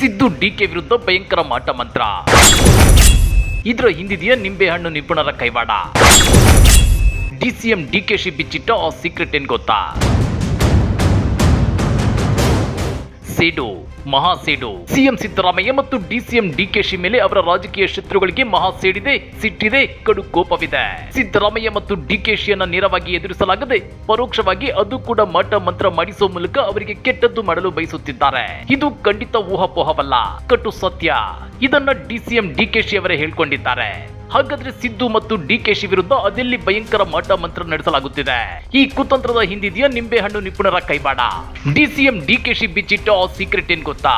Siddu DK ವಿರುದ್ಧ ಭಯಂಕರ ಮಾಟ ಮಂತ್ರ. ಇದರ ಹಿಂದಿದೆಯಾ ನಿಂಬೆಹಣ್ಣು ನಿಪುಣರ ಕೈವಾಡ? ಡಿಸಿಎಂ ಡಿಕೆಶಿ ಬಿಚ್ಚಿಟ್ಟ ಆ ಸೀಕ್ರೆಟ್ ಏನ್ ಗೊತ್ತಾ? ಸೇಡು, ಮಹಾ ಸೇಡು. ಸಿಎಂ ಸಿದ್ದರಾಮಯ್ಯ ಮತ್ತು ಡಿಸಿಎಂ ಡಿಕೆಶಿ ಮೇಲೆ ಅವರ ರಾಜಕೀಯ ಶತ್ರುಗಳಿಗೆ ಮಹಾ ಸೇಡಿದೆ, ಸಿಟ್ಟಿದೆ, ಕಡು ಕೋಪವಿದೆ. ಸಿದ್ದರಾಮಯ್ಯ ಮತ್ತು ಡಿಕೆಶಿಯನ್ನ ನೇರವಾಗಿ ಎದುರಿಸಲಾಗದೆ ಪರೋಕ್ಷವಾಗಿ ಅದು ಕೂಡ ಮಾಟ ಮಂತ್ರ ಮಾಡಿಸುವ ಮೂಲಕ ಅವರಿಗೆ ಕೆಟ್ಟದ್ದು ಮಾಡಲು ಬಯಸುತ್ತಿದ್ದಾರೆ. ಇದು ಖಂಡಿತ ಊಹಾಪೋಹವಲ್ಲ, ಕಟು ಸತ್ಯ. ಇದನ್ನ ಡಿಸಿಎಂ ಡಿಕೆಶಿ ಅವರೇ ಹೇಳ್ಕೊಂಡಿದ್ದಾರೆ. ಹಾಗಾದ್ರೆ ಸಿದ್ದು ಮತ್ತು ಡಿಕೆಶಿ ವಿರುದ್ಧ ಅದೆಲ್ಲಿ ಭಯಂಕರ ಮಾಟ ಮಂತ್ರ ನಡೆಸಲಾಗುತ್ತಿದೆ? ಈ ಕುತಂತ್ರದ ಹಿಂದಿದೆಯಾ ನಿಂಬೆಹಣ್ಣು ನಿಪುಣರ ಕೈವಾಡ? ಡಿಸಿಎಂ ಡಿಕೆಶಿ ಬಿಚ್ಚಿಟ್ಟ ಆ ಸೀಕ್ರೆಟ್ ಏನ್ ಗೊತ್ತಾ?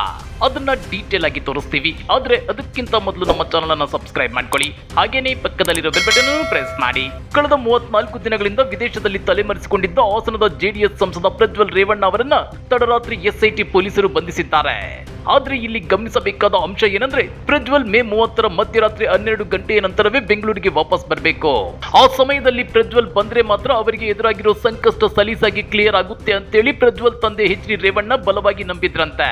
ಅದನ್ನ ಡೀಟೇಲ್ ಆಗಿ ತೋರಿಸ್ತೀವಿ. ಆದ್ರೆ ಅದಕ್ಕಿಂತ ಮೊದಲು ನಮ್ಮ ಚಾನಲ್ ಅನ್ನ ಸಬ್ಸ್ಕ್ರೈಬ್ ಮಾಡ್ಕೊಳ್ಳಿ, ಹಾಗೇನೆ ಪಕ್ಕದಲ್ಲಿರೋ ಬೆಲ್ ಬಟನ್ ಪ್ರೆಸ್ ಮಾಡಿ. ಕಳೆದ 34 ದಿನಗಳಿಂದ ವಿದೇಶದಲ್ಲಿ ತಲೆಮರೆಸಿಕೊಂಡಿದ್ದ ಹಾಸನದ ಜೆಡಿಎಸ್ ಸಂಸದ ಪ್ರಜ್ವಲ್ ರೇವಣ್ಣ ಅವರನ್ನ ತಡರಾತ್ರಿ ಎಸ್ಐಟಿ ಪೊಲೀಸರು ಬಂಧಿಸಿದ್ದಾರೆ. ಆದ್ರೆ ಇಲ್ಲಿ ಗಮನಿಸಬೇಕಾದ ಅಂಶ ಏನಂದ್ರೆ, ಪ್ರಜ್ವಲ್ ಮೇ 30ರ ಮಧ್ಯರಾತ್ರಿ 12 ಗಂಟೆಯ ನಂತರವೇ ಬೆಂಗಳೂರಿಗೆ ವಾಪಸ್ ಬರಬೇಕು. ಆ ಸಮಯದಲ್ಲಿ ಪ್ರಜ್ವಲ್ ಬಂದ್ರೆ ಮಾತ್ರ ಅವರಿಗೆ ಎದುರಾಗಿರೋ ಸಂಕಷ್ಟ ಸಲೀಸಾಗಿ ಕ್ಲಿಯರ್ ಆಗುತ್ತೆ ಅಂತೇಳಿ ಪ್ರಜ್ವಲ್ ತಂದೆ ಎಚ್.ಡಿ. ರೇವಣ್ಣ ಬಲವಾಗಿ ನಂಬಿದ್ರಂತೆ.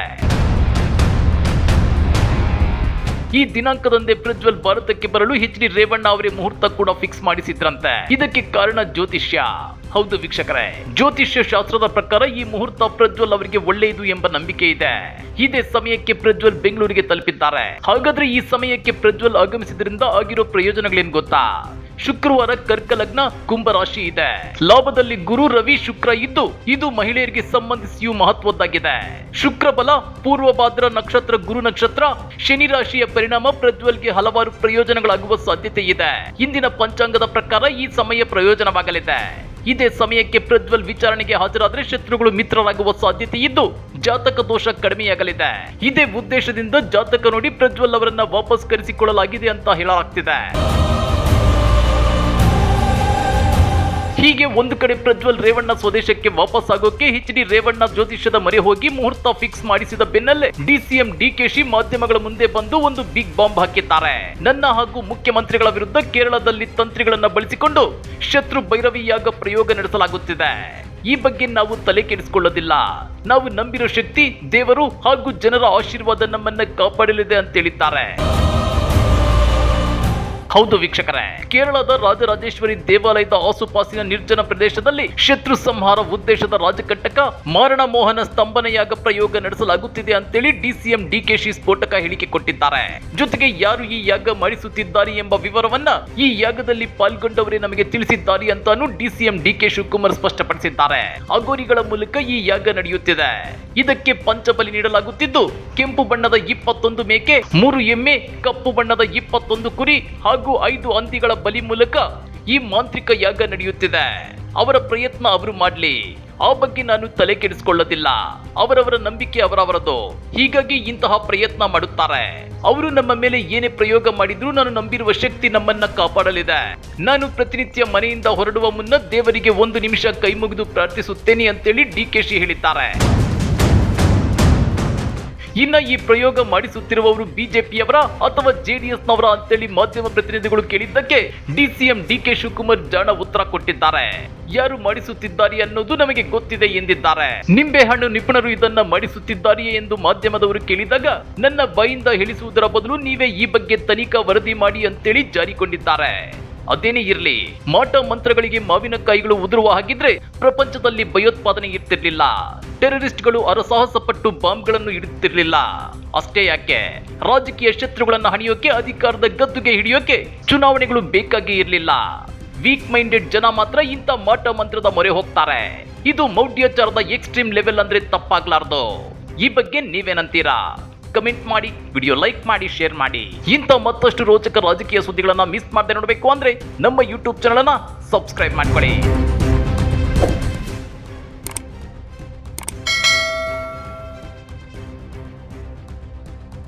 ಈ ದಿನಾಂಕದಂದೇ ಪ್ರಜ್ವಲ್ ಭಾರತಕ್ಕೆ ಬರಲು ಎಚ್.ಡಿ. ರೇವಣ್ಣ ಅವರೇ ಮುಹೂರ್ತ ಕೂಡ ಫಿಕ್ಸ್ ಮಾಡಿಸಿದ್ರಂತೆ. ಇದಕ್ಕೆ ಕಾರಣ ಜ್ಯೋತಿಷ್ಯ. ಹೌದು ವೀಕ್ಷಕರೇ, ಜ್ಯೋತಿಷ್ಯ ಶಾಸ್ತ್ರದ ಪ್ರಕಾರ ಈ ಮುಹೂರ್ತ ಪ್ರಜ್ವಲ್ ಅವರಿಗೆ ಒಳ್ಳೆಯದು ಎಂಬ ನಂಬಿಕೆ ಇದೆ. ಇದೇ ಸಮಯಕ್ಕೆ ಪ್ರಜ್ವಲ್ ಬೆಂಗಳೂರಿಗೆ ತಲುಪಿದ್ದಾರೆ. ಹಾಗಾದ್ರೆ ಈ ಸಮಯಕ್ಕೆ ಪ್ರಜ್ವಲ್ ಆಗಮಿಸಿದ್ರಿಂದ ಆಗಿರೋ ಪ್ರಯೋಜನಗಳೇನು ಗೊತ್ತಾ? ಶುಕ್ರವಾರ ಕರ್ಕ ಲಗ್ನ, ಕುಂಭ ರಾಶಿ ಇದೆ. ಲಾಭದಲ್ಲಿ ಗುರು, ರವಿ, ಶುಕ್ರ ಇದ್ದು ಇದು ಮಹಿಳೆಯರಿಗೆ ಸಂಬಂಧಿಸಿಯೂ ಮಹತ್ವದ್ದಾಗಿದೆ. ಶುಕ್ರ ಬಲ, ಪೂರ್ವಭಾದ್ರ ನಕ್ಷತ್ರ, ಗುರು ನಕ್ಷತ್ರ, ಶನಿ ರಾಶಿಯ ಪರಿಣಾಮ ಪ್ರಜ್ವಲ್ಗೆ ಹಲವಾರು ಪ್ರಯೋಜನಗಳಾಗುವ ಸಾಧ್ಯತೆ ಇದೆ. ಇಂದಿನ ಪಂಚಾಂಗದ ಪ್ರಕಾರ ಈ ಸಮಯ ಪ್ರಯೋಜನವಾಗಲಿದೆ. ಇದೇ ಸಮಯಕ್ಕೆ ಪ್ರಜ್ವಲ್ ವಿಚಾರಣೆಗೆ ಹಾಜರಾದ್ರೆ ಶತ್ರುಗಳು ಮಿತ್ರರಾಗುವ ಸಾಧ್ಯತೆ ಇದ್ದು ಜಾತಕ ದೋಷ ಕಡಿಮೆಯಾಗಲಿದೆ. ಇದೇ ಉದ್ದೇಶದಿಂದ ಜಾತಕ ನೋಡಿ ಪ್ರಜ್ವಲ್ ಅವರನ್ನ ವಾಪಸ್ ಕರೆಸಿಕೊಳ್ಳಲಾಗಿದೆ ಅಂತ ಹೇಳಲಾಗ್ತಿದೆ. ಹೀಗೆ ಒಂದು ಕಡೆ ಪ್ರಜ್ವಲ್ ರೇವಣ್ಣ ಸ್ವದೇಶಕ್ಕೆ ವಾಪಸ್ ಆಗೋಕೆ ಎಚ್.ಡಿ. ರೇವಣ್ಣ ಜ್ಯೋತಿಷ್ಯದ ಮೊರೆ ಹೋಗಿ ಮುಹೂರ್ತ ಫಿಕ್ಸ್ ಮಾಡಿಸಿದ ಬೆನ್ನಲ್ಲೇ ಡಿಸಿಎಂ ಡಿಕೆಶಿ ಮಾಧ್ಯಮಗಳ ಮುಂದೆ ಬಂದು ಒಂದು ಬಿಗ್ ಬಾಂಬ್ ಹಾಕಿದ್ದಾರೆ. ನನ್ನ ಹಾಗೂ ಮುಖ್ಯಮಂತ್ರಿಗಳ ವಿರುದ್ಧ ಕೇರಳದಲ್ಲಿ ತಂತ್ರಿಗಳನ್ನ ಬಳಸಿಕೊಂಡು ಶತ್ರು ಭೈರವಿ ಯಾಗ ಪ್ರಯೋಗ ನಡೆಸಲಾಗುತ್ತಿದೆ. ಈ ಬಗ್ಗೆ ನಾವು ತಲೆ ಕೆಡಿಸಿಕೊಳ್ಳೋದಿಲ್ಲ. ನಾವು ನಂಬಿರೋ ಶಕ್ತಿ, ದೇವರು ಹಾಗೂ ಜನರ ಆಶೀರ್ವಾದ ನಮ್ಮನ್ನ ಕಾಪಾಡಲಿದೆ ಅಂತ ಹೇಳಿದ್ದಾರೆ. ಹೌದು ವೀಕ್ಷಕರೇ, ಕೇರಳದ ರಾಜರಾಜೇಶ್ವರಿ ದೇವಾಲಯದ ಆಸುಪಾಸಿನ ನಿರ್ಜನ ಪ್ರದೇಶದಲ್ಲಿ ಶತ್ರು ಸಂಹಾರ ಉದ್ದೇಶದ ರಾಜಕಂಟಕ ಮಾರಣ ಮೋಹನ ಸ್ತಂಭನೆಯಾಗ ಪ್ರಯೋಗ ನಡೆಸಲಾಗುತ್ತಿದೆ ಅಂತೇಳಿ ಡಿಸಿಎಂ ಡಿಕೆಶಿ ಸ್ಫೋಟಕ ಹೇಳಿಕೆ ಕೊಟ್ಟಿದ್ದಾರೆ. ಜೊತೆಗೆ ಯಾರು ಈ ಯಾಗ ಮಾಡಿಸುತ್ತಿದ್ದಾರೆ ಎಂಬ ವಿವರವನ್ನ ಈ ಯಾಗದಲ್ಲಿ ಪಾಲ್ಗೊಂಡವರೇ ನಮಗೆ ತಿಳಿಸಿದ್ದಾರೆ ಅಂತಾನು ಡಿಸಿಎಂ ಡಿಕೆ ಶಿವಕುಮಾರ್ ಸ್ಪಷ್ಟಪಡಿಸಿದ್ದಾರೆ. ಅಗೋರಿಗಳ ಮೂಲಕ ಈ ಯಾಗ ನಡೆಯುತ್ತಿದೆ. ಇದಕ್ಕೆ ಪಂಚಬಲಿ ನೀಡಲಾಗುತ್ತಿದ್ದು ಕೆಂಪು ಬಣ್ಣದ 21 ಮೇಕೆ, 3 ಎಮ್ಮೆ, ಕಪ್ಪು ಬಣ್ಣದ 21 ಕುರಿ ಹಾಗೂ 5 ಹಂದಿಗಳ ಬಲಿ ಮೂಲಕ ಈ ಮಾಂತ್ರಿಕ ಯಾಗ ನಡೆಯುತ್ತಿದೆ. ಅವರ ಪ್ರಯತ್ನ ಅವರು ಮಾಡ್ಲಿ, ಆ ಬಗ್ಗೆ ನಾನು ತಲೆ ಕೆಡಿಸಿಕೊಳ್ಳೋದಿಲ್ಲ. ಅವರವರ ನಂಬಿಕೆ ಅವರವರದು. ಹೀಗಾಗಿ ಇಂತಹ ಪ್ರಯತ್ನ ಮಾಡುತ್ತಾರೆ. ಅವರು ನಮ್ಮ ಮೇಲೆ ಏನೇ ಪ್ರಯೋಗ ಮಾಡಿದ್ರು ನಾನು ನಂಬಿರುವ ಶಕ್ತಿ ನಮ್ಮನ್ನ ಕಾಪಾಡಲಿದೆ. ನಾನು ಪ್ರತಿನಿತ್ಯ ಮನೆಯಿಂದ ಹೊರಡುವ ಮುನ್ನ ದೇವರಿಗೆ 1 ನಿಮಿಷ ಕೈ ಮುಗಿದು ಪ್ರಾರ್ಥಿಸುತ್ತೇನೆ ಅಂತೇಳಿ ಡಿಕೆಶಿ ಹೇಳಿದ್ದಾರೆ. ಇನ್ನ ಈ ಪ್ರಯೋಗ ಮಾಡಿಸುತ್ತಿರುವವರು ಬಿಜೆಪಿಯವರ ಅಥವಾ ಜೆಡಿಎಸ್ನವರ ಅಂತೇಳಿ ಮಾಧ್ಯಮ ಪ್ರತಿನಿಧಿಗಳು ಕೇಳಿದ್ದಕ್ಕೆ ಡಿಸಿಎಂ ಡಿಕೆ ಶಿವಕುಮಾರ್ ಜಾಣ ಉತ್ತರ ಕೊಟ್ಟಿದ್ದಾರೆ. ಯಾರು ಮಾಡಿಸುತ್ತಿದ್ದಾರೆ ಅನ್ನೋದು ನಮಗೆ ಗೊತ್ತಿದೆ ಎಂದಿದ್ದಾರೆ. ನಿಂಬೆಹಣ್ಣು ನಿಪುಣರು ಇದನ್ನ ಮಾಡಿಸುತ್ತಿದ್ದಾರೆಯೇ ಎಂದು ಮಾಧ್ಯಮದವರು ಕೇಳಿದಾಗ ನನ್ನ ಬಾಯಿಂದ ಹೇಳಿಸುವುದರ ಬದಲು ನೀವೇ ಈ ಬಗ್ಗೆ ತನಿಖಾ ವರದಿ ಮಾಡಿ ಅಂತೇಳಿ ಜಾರಿಕೊಂಡಿದ್ದಾರೆ. ಅದೇನೇ ಇರಲಿ, ಮಾಟ ಮಂತ್ರಗಳಿಗೆ ಮಾವಿನಕಾಯಿಗಳು ಉದುರುವ ಹಾಗಿದ್ರೆ ಪ್ರಪಂಚದಲ್ಲಿ ಭಯೋತ್ಪಾದನೆ ಇರ್ತಿರ್ಲಿಲ್ಲ. ಟೆರರಿಸ್ಟ್ಗಳು ಅರಸಾಹಸ ಪಟ್ಟು ಬಾಂಬ್ಗಳನ್ನು ಇಡುತ್ತಿರಲಿಲ್ಲ. ಅಷ್ಟೇ ಯಾಕೆ, ರಾಜಕೀಯ ಶತ್ರುಗಳನ್ನ ಹಣಿಯೋಕೆ, ಅಧಿಕಾರದ ಗದ್ದುಗೆ ಹಿಡಿಯೋಕೆ ಚುನಾವಣೆಗಳು ಬೇಕಾಗಿ ಇರಲಿಲ್ಲ. ವೀಕ್ ಮೈಂಡೆಡ್ ಜನ ಮಾತ್ರ ಇಂಥ ಮಾಟ ಮಂತ್ರದ ಮೊರೆ ಹೋಗ್ತಾರೆ. ಇದು ಮೌಢ್ಯಾಚಾರದ ಎಕ್ಸ್ಟ್ರೀಮ್ ಲೆವೆಲ್ ಅಂದ್ರೆ ತಪ್ಪಾಗ್ಲಾರ್ದು. ಈ ಬಗ್ಗೆ ನೀವೇನಂತೀರಾ? ಕಮೆಂಟ್ ಮಾಡಿ, ವಿಡಿಯೋ ಲೈಕ್ ಮಾಡಿ, ಶೇರ್ ಮಾಡಿ. ಇಂಥ ಮತ್ತಷ್ಟು ರೋಚಕ ರಾಜಕೀಯ ಸುದ್ದಿಗಳನ್ನ ಮಿಸ್ ಮಾಡದೆ ನೋಡಬೇಕು ಅಂದ್ರೆ ನಮ್ಮ ಯೂಟ್ಯೂಬ್ ಚಾನಲ್ ಅನ್ನ ಸಬ್ಸ್ಕ್ರೈಬ್ ಮಾಡ್ಕೊಳ್ಳಿ.